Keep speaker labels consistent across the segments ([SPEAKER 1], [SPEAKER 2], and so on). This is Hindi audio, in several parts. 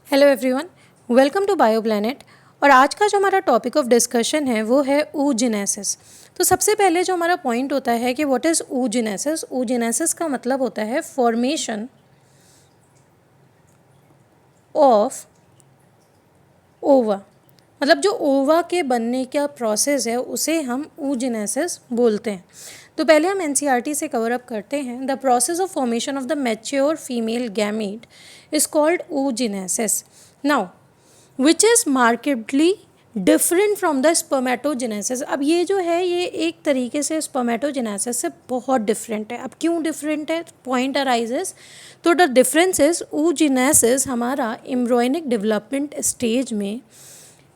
[SPEAKER 1] Hello everyone, welcome to Bio Planet. और आज का जो हमारा टॉपिक ऑफ डिस्कशन है वो है oogenesis। तो सबसे पहले जो हमारा पॉइंट होता है कि व्हाट इज़ oogenesis। oogenesis का मतलब होता है फॉर्मेशन ऑफ ओवा। मतलब जो ओवा के बनने का प्रोसेस है उसे हम oogenesis बोलते हैं। तो पहले हम एनसीईआरटी से कवर अप करते हैं। The process of formation of the mature female gamete is called oogenesis। Now which is markedly different from the spermatogenesis. अब ये जो है ये एक तरीके से स्पर्मेटोजेनेसिस से बहुत डिफरेंट है। अब क्यों डिफरेंट है? Point arises. तो द डिफरेंस इज oogenesis हमारा एम्ब्रॉयनिक डेवलपमेंट स्टेज में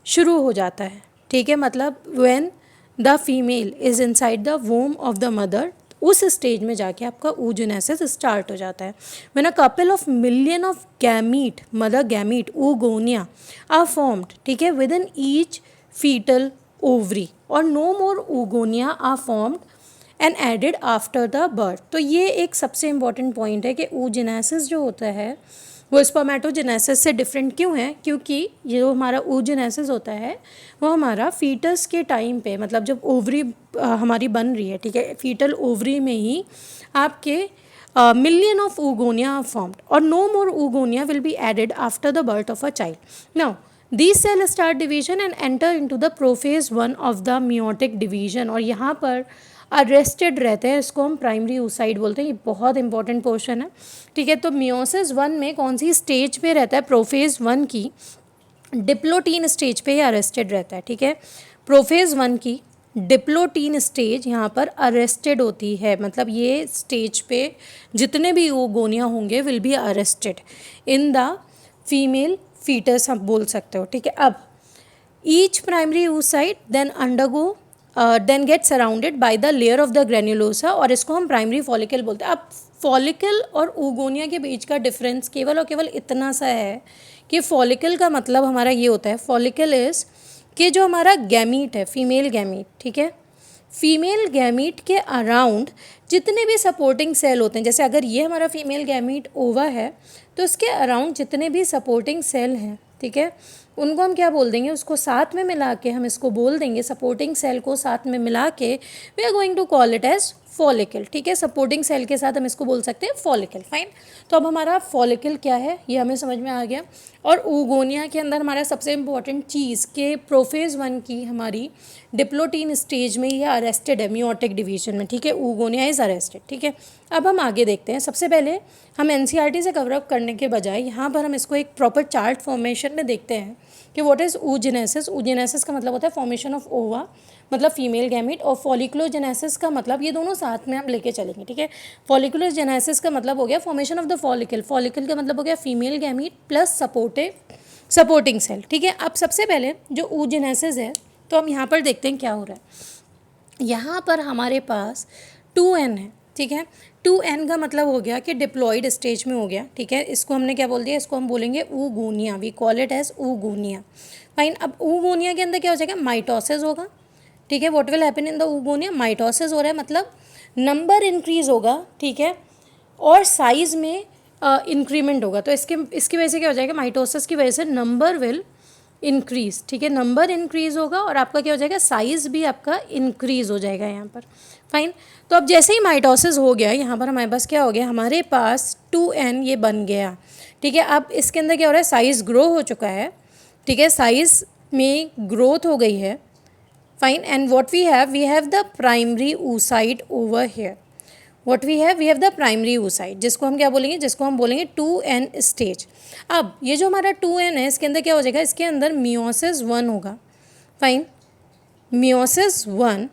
[SPEAKER 1] शुरू हो जाता है। ठीक है, मतलब when the female is inside the womb of the mother, उस स्टेज में जाके आपका oogenesis स्टार्ट हो जाता है। When a couple of million of gamete, mother gamete oogonia are formed, ठीक है, within each fetal ovary और no more oogonia are formed and added after the birth. तो ये एक सबसे इंपॉर्टेंट पॉइंट है कि oogenesis जो होता है वो स्पर्मेटोजेनेसिस से डिफरेंट क्यों है? क्योंकि ये जो हमारा oogenesis होता है वो हमारा फीटस के टाइम पे, मतलब जब ओवरी हमारी बन रही है, ठीक है, फीटल ओवरी में ही आपके million of oogonia are formed और no more oogonia will be added after the birth of a child. Now these cell start division and enter into the prophase 1 of the meiotic division। और यहाँ पर अरेस्टेड रहते हैं, इसको हम प्राइमरी oocyte बोलते हैं। ये बहुत इंपॉर्टेंट पोर्शन है, ठीक है। तो मियोसिस 1 में कौन सी स्टेज पे रहता है? प्रोफेज 1 की डिप्लोटीन स्टेज पे ये अरेस्टेड रहता है, ठीक है। प्रोफेज 1 की डिप्लोटीन स्टेज यहाँ पर अरेस्टेड होती है, मतलब ये स्टेज पे जितने भी oogonia होंगे will be arrested in the female fetus, आप बोल सकते हो, ठीक है। अब each primary oocyte then undergo then get surrounded by the layer of the granulosa और इसको हम प्राइमरी फॉलिकल बोलते हैं। अब फॉलिकल और oogonia के बीच का डिफरेंस केवल और केवल इतना सा है कि फॉलिकल का मतलब हमारा ये होता है, फॉलिकल इज कि जो हमारा गैमीट है, फीमेल गैमीट, ठीक है, फीमेल गैमीट के अराउंड जितने भी सपोर्टिंग सेल होते हैं, जैसे अगर ये हमारा फीमेल गैमीट ओवा है तो इसके अराउंड जितने भी सपोर्टिंग सेल हैं, ठीक है, उनको हम क्या बोल देंगे? उसको साथ में मिला के हम इसको बोल देंगे, सपोर्टिंग सेल को साथ में मिला के we are going to call it as follicle, ठीक है। सपोर्टिंग सेल के साथ हम इसको बोल सकते हैं फॉलिकल, फाइन। तो अब हमारा फॉलिकल क्या है ये हमें समझ में आ गया। और oogonia के अंदर हमारा सबसे इंपॉर्टेंट चीज़ के प्रोफेज 1 की हमारी डिप्लोटीन स्टेज में ये अरेस्टेड है, मियोटिक डिवीजन में, ठीक है, oogonia इज़ अरेस्टेड, ठीक है। अब हम आगे देखते हैं। सबसे पहले हम एनसीईआरटी से कवर अप करने के बजाय यहाँ पर हम इसको एक प्रॉपर चार्ट फॉर्मेशन में देखते हैं कि व्हाट इज़ oogenesis। oogenesis का मतलब होता है फॉर्मेशन ऑफ ओवा, मतलब फीमेल गैमीट, और फॉलिकुलोजेनेसिस का मतलब, ये दोनों साथ में हम लेके चलेंगे, ठीक है। फॉलिकुलोजेनेसिस का मतलब हो गया formation of the follicle, follicle का मतलब हो गया female gamete plus supporting cell, ठीक है। अब सबसे पहले जो oogenesis है तो हम यहाँ पर देखते हैं क्या हो रहा है। यहाँ पर हमारे पास 2n है, ठीक है। 2n का मतलब हो गया कि डिप्लॉयड स्टेज में हो गया, ठीक है। इसको हमने क्या बोल दिया? इसको हम बोलेंगे oogonia, we call it as oogonia, fine. अब oogonia के अंदर क्या हो जाएगा? माइटोसिस होगा, ठीक है। What will happen in the oogonia? Mitosis हो रहा है, मतलब नंबर इंक्रीज होगा, ठीक है, और साइज में इंक्रीमेंट होगा। तो इसकी वजह से क्या हो जाएगा? माइटोसिस की वजह से नंबर विल इंक्रीज, ठीक है, नंबर इंक्रीज होगा और आपका क्या हो जाएगा? साइज भी आपका इंक्रीज हो जाएगा यहाँ पर, फाइन। तो अब जैसे ही माइटोसिस हो गया, यहाँ पर हमारे पास क्या हो गया? हमारे पास 2n ये बन गया, ठीक है। अब इसके अंदर क्या हो रहा है? साइज ग्रो हो चुका है, ठीक है, साइज में ग्रोथ हो गई है, fine. And what we have the primary oocyte over here. What we have the primary oocyte, जिसको हम क्या बोलेंगे? जिसको हम बोलेंगे 2n स्टेज। अब ये जो हमारा 2n है इसके अंदर क्या हो जाएगा? इसके अंदर मियोसिस 1 होगा, फाइन। मियोसिस 1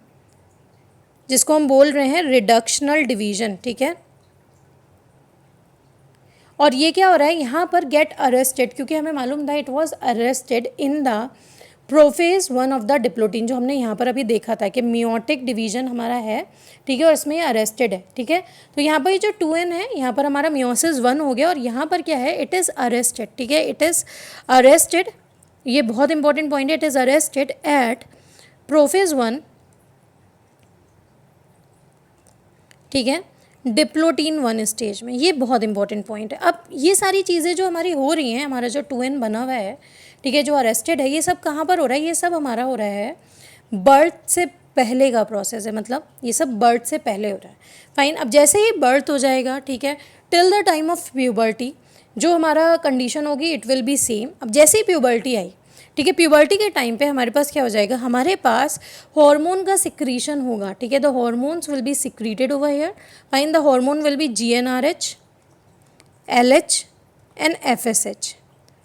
[SPEAKER 1] जिसको हम बोल रहे हैं रिडक्शनल डिवीजन, ठीक है। और ये क्या हो रहा है? यहाँ पर गेट अरेस्टेड, क्योंकि हमें मालूम था it was arrested in the prophase 1 of the diplotene, जो हमने यहाँ पर अभी देखा था कि मियोटिक डिवीजन हमारा है, ठीक है, और इसमें ये अरेस्टेड है, ठीक है। तो यहाँ पर ये जो 2n है यहाँ पर हमारा मियोसिस 1 हो गया और यहाँ पर क्या है? इट इज़ अरेस्टेड, ठीक है, इट इज़ अरेस्टेड। ये बहुत इंपॉर्टेंट पॉइंट है, it is arrested eight prophase 1, ठीक है, डिप्लोटीन 1 स्टेज में। ये बहुत इंपॉर्टेंट पॉइंट है। अब ये सारी चीज़ें जो हमारी हो रही हैं, हमारा जो 2n बना हुआ है, ठीक है, जो अरेस्टेड है, ये सब कहाँ पर हो रहा है? ये सब हमारा हो रहा है बर्थ से पहले का प्रोसेस है, मतलब ये सब बर्थ से पहले हो रहा है। फाइन। अब जैसे ही बर्थ हो जाएगा, ठीक है, till the time of puberty जो हमारा कंडीशन होगी इट विल बी सेम। अब जैसे ही प्यूबर्टी आई, ठीक है, प्यूबर्टी के टाइम पे हमारे पास क्या हो जाएगा? हमारे पास हार्मोन का सिक्रीशन होगा, ठीक है, the hormones will be secreted over here. Fine. The hormone will be GnRH, LH and FSH।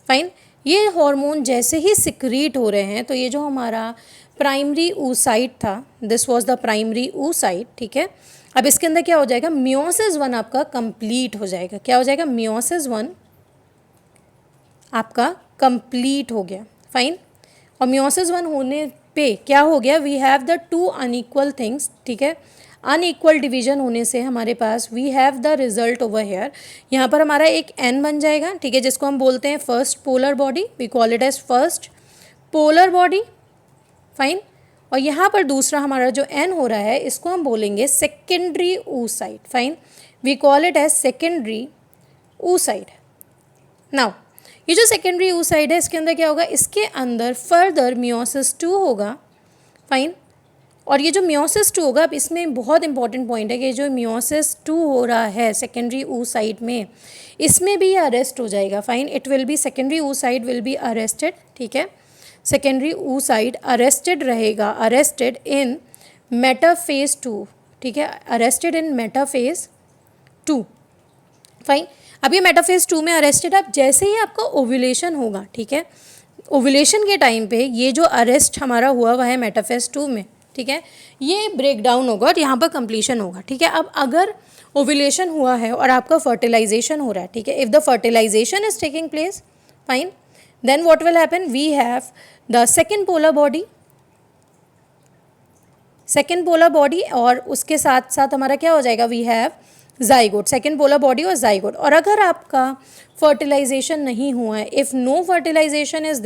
[SPEAKER 1] Fine. ये हार्मोन जैसे ही सिक्रीट हो रहे हैं, तो ये जो हमारा प्राइमरी oocyte था, this was the primary oocyte, ठीक है। अब इसके अंदर क्या हो जाएगा? मियोसिस 1 आपका कंप्लीट हो जाएगा। क्या हो जाएगा? मियोसिस 1 आपका कंप्लीट हो गया। फाइन। और मियोसिस 1 होने पे क्या हो गया? We have the 2 unequal things, ठीक है। अनइक्वल डिवीजन होने से हमारे पास we have the result over here. यहाँ पर हमारा एक N बन जाएगा, ठीक है, जिसको हम बोलते हैं first polar body. We call it as first polar body. Fine. और यहाँ पर दूसरा हमारा जो N हो रहा है, इसको हम बोलेंगे secondary oocyte। Fine. We call it as secondary oocyte। Now ये जो सेकेंडरी oocyte है, इसके अंदर क्या होगा? इसके अंदर फर्दर मियोसिस 2 होगा। फाइन। और ये जो मियोसिस 2 होगा, अब इसमें बहुत इंपॉर्टेंट पॉइंट है कि जो मियोसिस 2 हो रहा है सेकेंडरी oocyte में, इसमें भी अरेस्ट हो जाएगा। Fine. It will be secondary oocyte will be arrested, ठीक है। सेकेंडरी oocyte अरेस्टेड रहेगा, अरेस्टेड इन मेटाफेज 2, ठीक है, अरेस्टेड इन मेटाफेज 2। फाइन। अब ये मेटाफेज 2 में अरेस्टेड। अब जैसे ही आपका ओव्यूलेशन होगा, ठीक है, ओव्यूलेशन के टाइम पे ये जो अरेस्ट हमारा हुआ है मेटाफेज 2 में, ठीक है, ये ब्रेक डाउन होगा और यहाँ पर कंप्लीशन होगा, ठीक है। अब अगर ओव्यूलेशन हुआ है और आपका फर्टिलाइजेशन हो रहा है, ठीक है, if the fertilization is taking place, fine, then what will happen? We have the second polar body और उसके साथ साथ हमारा क्या हो जाएगा? We have zygote, second polar body और zygote। और अगर आपका फर्टिलाइजेशन नहीं हुआ है, if no fertilization is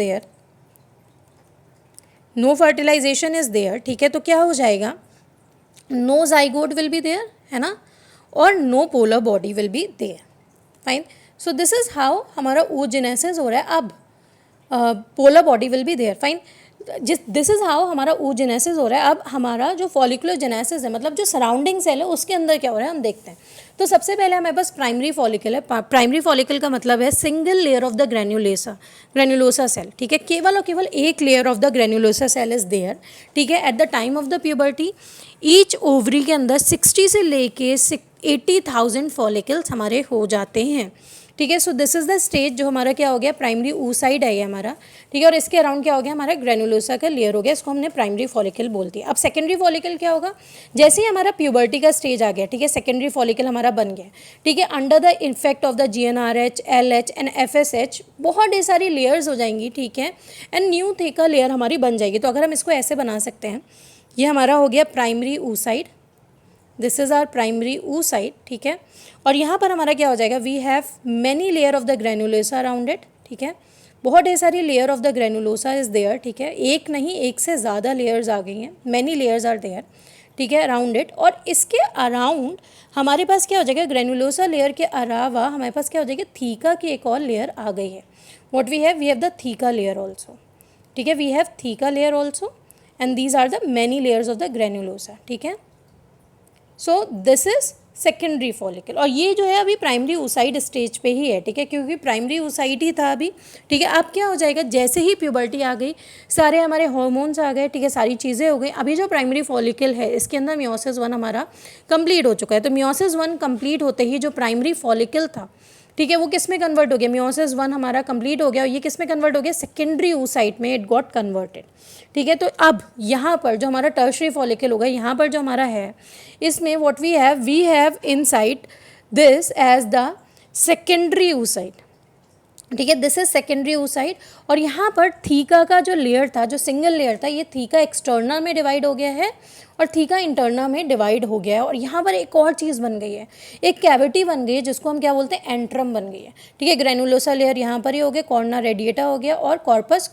[SPEAKER 1] there, ठीक है, तो क्या हो जाएगा? no zygote will be there, है ना, और no polar body will be there। Fine. So this is how हमारा oogenesis हो रहा है। अब polar body will be there. Fine. This is how हमारा oogenesis हो रहा है। अब हमारा जो फॉलिकुलोजेनेसिस है, मतलब जो सराउंडिंग सेल है, उसके अंदर क्या हो रहा है हम देखते हैं। तो सबसे पहले हमारे पास प्राइमरी फॉलिकल है। प्राइमरी फॉलिकल का मतलब है single layer of the granulosa cell, ठीक है, केवल और केवल एक layer of the granulosa cell is there, ठीक है। At the time of the puberty each ovary के अंदर 60 से लेके 80,000 फॉलिकल्स हमारे हो जाते हैं, ठीक है। So this is the stage जो हमारा क्या हो गया? प्राइमरी oocyte है ये हमारा, ठीक है, और इसके अराउंड क्या हो गया? हमारा ग्रेनुलोसा का लेयर हो गया, इसको हमने प्राइमरी फॉलिकल बोल दिया। अब सेकेंडरी फॉलिकल क्या होगा? जैसे ही हमारा प्यूबर्टी का स्टेज आ गया, ठीक है, सेकेंडरी फॉलिकल हमारा बन गया, ठीक है, under the effect of the GnRH, LH and FSH बहुत ढेर सारी लेयर्स हो जाएंगी, ठीक है, एंड न्यू थीका लेयर हमारी बन जाएगी। तो अगर हम इसको ऐसे बना सकते हैं, ये हमारा हो गया primary oocyte, this is our primary oocyte, ठीक है। और यहाँ पर हमारा क्या हो जाएगा? We have many layer of the granulosa around it, ठीक है, बहुत ढेर सारी layer of the granulosa is there, ठीक है, एक नहीं एक से ज़्यादा लेयर्स आ गई हैं, मैनी लेयर्स आर देयर, ठीक है, अराउंड इट। और इसके अराउंड हमारे पास क्या हो जाएगा? ग्रेनुलोसा लेयर के अलावा हमारे पास क्या हो जाएगा? थीका की एक और लेयर आ गई है। What we have the theca layer also, ठीक है, we have theca layer also and these are the many layers of the granulosa, ठीक है। So this is secondary follicle. और ये जो है अभी प्राइमरी oocyte स्टेज पे ही है, ठीक है, क्योंकि प्राइमरी oocyte ही था अभी, ठीक है। अब क्या हो जाएगा? जैसे ही प्यूबर्टी आ गई, सारे हमारे हार्मोन्स आ गए, ठीक है, सारी चीज़ें हो गई। अभी जो प्राइमरी फॉलिकल है, इसके अंदर मियोसिस 1 हमारा कंप्लीट हो चुका है। तो मियोसिस 1 कंप्लीट होते ही जो प्राइमरी फॉलिकल था, ठीक है, वो किस में कन्वर्ट हो गया? मियोसिस 1 हमारा कंप्लीट हो गया और ये किस में कन्वर्ट हो गया? सेकेंडरी oocyte में इट गॉट कन्वर्टेड, ठीक है। तो अब यहाँ पर जो हमारा टर्शरी फॉलिकल होगा, यहाँ पर जो हमारा है, इसमें what we have inside this as the secondary oocyte, ठीक है, दिस इज सेकेंडरी oocyte। और यहाँ पर थीका का जो लेयर था, जो सिंगल लेयर था, ये थीका एक्सटर्नल में डिवाइड हो गया है और थीका इंटरना में डिवाइड हो गया है और यहाँ पर एक और चीज़ बन गई है, एक कैविटी बन गई है जिसको हम क्या बोलते हैं, एंट्रम बन गई है, ठीक है। ग्रेनुलोसा लेयर यहाँ पर ही हो गया, कॉर्ना रेडिएटा हो गया और कॉर्पस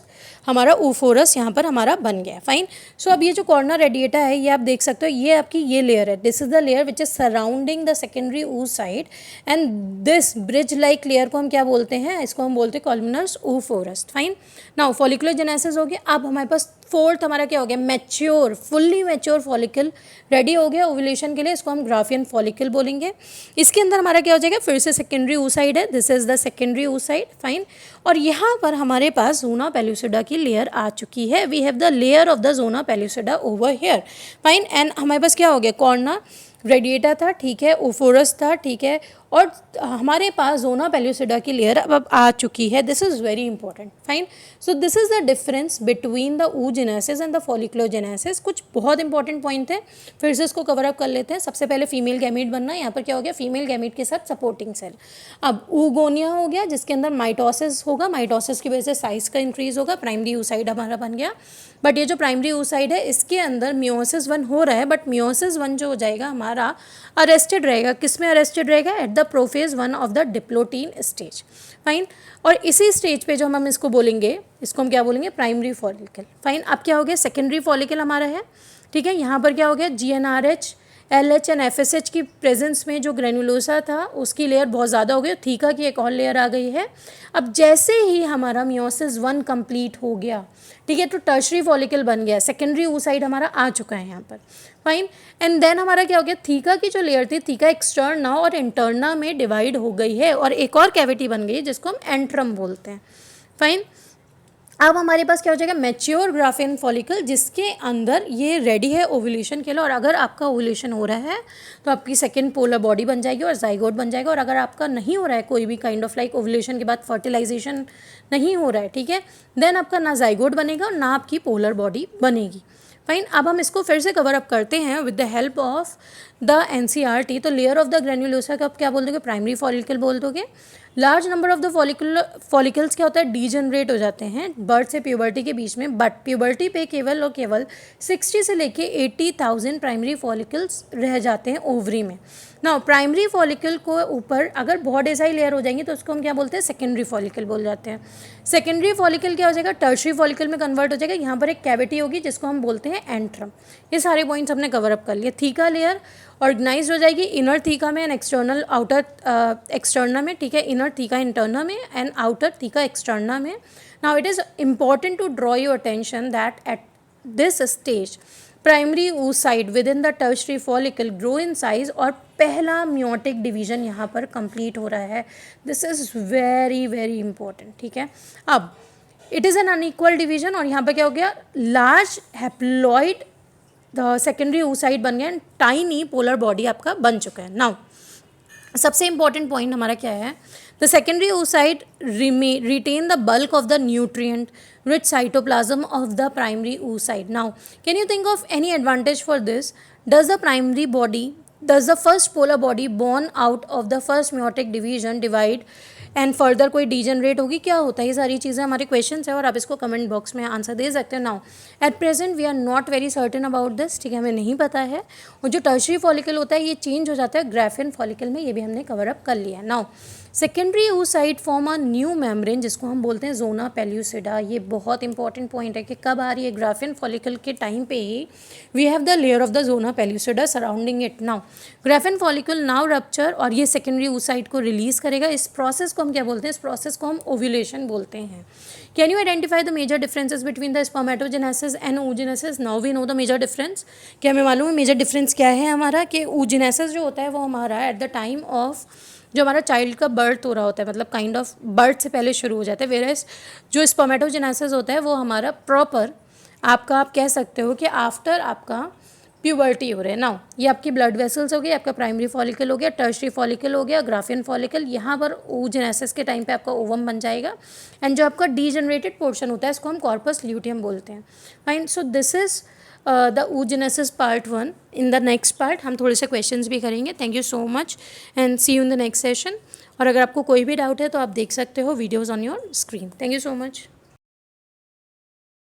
[SPEAKER 1] हमारा ऊफोरस यहाँ पर हमारा बन गया है। फाइन। सो अब ये जो कॉर्ना रेडिएटा है ये आप देख सकते हो, ये आपकी ये लेयर है, this is the layer which is surrounding the secondary oocyte and this bridge like layer को हम क्या बोलते हैं, इसको हम बोलते हैं cumulus oophorus. Fine. Now folliculogenesis हो गया। अब हमारे पास फोर्थ हमारा क्या हो गया, mature, fully mature follicle ready हो गया ओव्यूलेशन के लिए, इसको हम ग्राफियन फॉलिकल बोलेंगे। इसके अंदर हमारा क्या हो जाएगा, फिर से सेकेंडरी ऊ साइड है, दिस इज द सेकेंडरी ऊ साइड। फाइन। और यहाँ पर हमारे पास जोना पेल्यूसिडा की लेयर आ चुकी है, we have the layer of the zona pellucida over here. Fine. And हमारे पास क्या हो गया, कॉर्ना रेडिएटा था, ठीक है, ओफोरस था, ठीक है, और हमारे पास जोना पेल्यूसिडा की लेयर अब आ चुकी है। This is very important. Fine. So this is the difference between the oogenesis and the folliculogenesis. कुछ बहुत इंपॉर्टेंट पॉइंट थे, फिर से इसको कवर अप कर लेते हैं। सबसे पहले फीमेल गैमीट बनना, यहाँ पर क्या हो गया, फीमेल गैमीट के साथ सपोर्टिंग सेल। अब oogonia हो गया जिसके अंदर माइटोसिस होगा, माइटोसिस की वजह से साइज का इंक्रीज होगा, प्राइमरी oocyte हमारा बन गया। बट ये जो प्राइमरी oocyte है इसके अंदर मियोसिस 1 हो रहा है, बट मियोसिस 1 जो हो जाएगा हमारा अरेस्टेड रहेगा, किस में अरेस्टेड रहेगा, at the prophase 1 of the diplotene stage. Fine. और इसी स्टेज पे जो हम इसको बोलेंगे, इसको हम क्या बोलेंगे, प्राइमरी फॉलिकल। फाइन। अब क्या हो गया, सेकेंडरी फॉलिकल हमारा है, ठीक है। यहाँ पर क्या हो गया, GnRH LH एंड FSH की प्रेजेंस में जो ग्रेनुलोसा था उसकी लेयर बहुत ज़्यादा हो गई, थीका की एक और लेयर आ गई है। अब जैसे ही हमारा मियोसिस 1 कंप्लीट हो गया, ठीक है, तो टर्शरी फॉलिकल बन गया, सेकेंडरी oocyte हमारा आ चुका है यहाँ पर। फाइन। एंड देन हमारा क्या हो गया, थीका की जो लेयर थी, थीका एक्सटर्ना और इंटरना में डिवाइड हो गई है और एक और कैविटी बन गई है जिसको हम एंट्रम बोलते हैं। फाइन। अब हमारे पास क्या हो जाएगा, मैच्योर ग्राफियन फॉलिकल जिसके अंदर ये रेडी है ओव्यूलेशन के लिए। और अगर आपका ओव्यूलेशन हो रहा है तो आपकी सेकेंड पोलर बॉडी बन जाएगी और जाइगोट बन जाएगा। और अगर आपका नहीं हो रहा है कोई भी काइंड ऑफ लाइक ओव्यूलेशन के बाद फर्टिलाइजेशन नहीं हो रहा है, ठीक है, देन आपका ना जाइगोट बनेगा और ना आपकी पोलर बॉडी बनेगी। फाइन। अब हम इसको फिर से कवर अप करते हैं with the help of the NCERT। तो लेयर ऑफ द ग्रेन्युलोसा का आप क्या बोल दोगे, प्राइमरी फॉलिकल बोल दोगे। Large number of the follicles क्या होता है, डीजनरेट हो जाते हैं बर्थ से प्यूबर्टी के बीच में, बट प्यूबर्टी पे केवल और केवल 60 से लेके 80,000 प्राइमरी फॉलिकल्स रह जाते हैं ओवरी में। ना प्राइमरी फॉलिकल को ऊपर अगर बहुत ऐसा ही लेयर हो जाएंगी तो उसको हम क्या बोलते हैं, सेकेंडरी फॉलिकल बोल जाते हैं। सेकेंडरी फॉलिकल क्या हो जाएगा, टर्शरी फॉलिकल में कन्वर्ट हो जाएगा। यहाँ पर एक कैविटी होगी जिसको हम बोलते हैं एंट्रम। ये सारे पॉइंट्स हमने कवर अप कर लिए। थीका लेयर ऑर्गेनाइज हो जाएगी इनर थीका में एंड एक्सटर्नल आउटर एक्सटर्ना में, ठीक है, इनर थीका इंटरना में एंड आउटर थीका एक्सटर्ना में। Now it is important to draw your attention that at this stage primary oocyte within the tertiary follicle grow in size और पहला म्योटिक डिवीजन यहाँ पर कंप्लीट हो रहा है। This is very very important, ठीक है। अब it is an unequal division और यहाँ पर क्या हो गया, large haploid the secondary oocyte बन गया एंड टाइनी पोलर बॉडी आपका बन चुका है। नाउ सबसे इंपॉर्टेंट पॉइंट हमारा क्या है, the secondary oocyte retain the bulk of the nutrient rich cytoplasm of the primary oocyte. Now can you think of any advantage for this? Does the first polar body born out of the first meiotic division divide and further कोई डीजनरेट होगी, क्या होता है, ये सारी चीज़ें हमारे क्वेश्चंस है और आप इसको कमेंट बॉक्स में आंसर दे सकते हो। Now at present we are not very certain about this, ठीक है, हमें नहीं पता है। और जो टर्शरी फॉलिकल होता है ये चेंज हो जाता है ग्राफियन फॉलिकल में, ये भी हमने कवर अप कर लिया। Now secondary oocyte form a new membrane जिसको हम बोलते हैं जोना पेल्यूसिडा। ये बहुत इंपॉर्टेंट पॉइंट है कि कब आ रही है, ग्राफियन फॉलिकल के टाइम पे ही we have the layer of the zona pellucida surrounding it. Now Graafian follicle now rupture और ये सेकेंडरी oocyte को रिलीज करेगा। इस प्रोसेस को हम क्या बोलते हैं, इस प्रोसेस को हम ओव्यूलेशन बोलते हैं। Can you identify the major differences between the spermatogenesis and oogenesis? Now we know the major difference. क्या हमें मालूम है मेजर डिफरेंस क्या है हमारा, कि oogenesis जो होता है वो हमारा एट द टाइम ऑफ जो हमारा चाइल्ड का बर्थ हो रहा होता है, मतलब काइंड ऑफ बर्थ से पहले शुरू हो जाता है, वेयरएज जो स्पर्मेटोजेनेसिस होता है वो हमारा प्रॉपर आपका, आप कह सकते हो कि आफ्टर आपका प्यूबर्टी हो रहा है। नाउ ये आपकी ब्लड वेसल्स हो गई, आपका प्राइमरी फॉलिकल हो गया, टर्शरी फॉलिकल हो गया, ग्राफियन फॉलिकल, यहाँ पर oogenesis के टाइम पे आपका ओवम बन जाएगा एंड जो आपका डीजनरेटेड पोर्शन होता है इसको हम कॉर्पस ल्यूटियम बोलते हैं। Fine. So this is the oogenesis part 1। In the next part हम थोड़े से क्वेश्चंस भी करेंगे। Thank you so much and see you in the next session. और अगर आपको कोई भी डाउट है तो आप देख सकते हो videos on your screen. Thank you so much.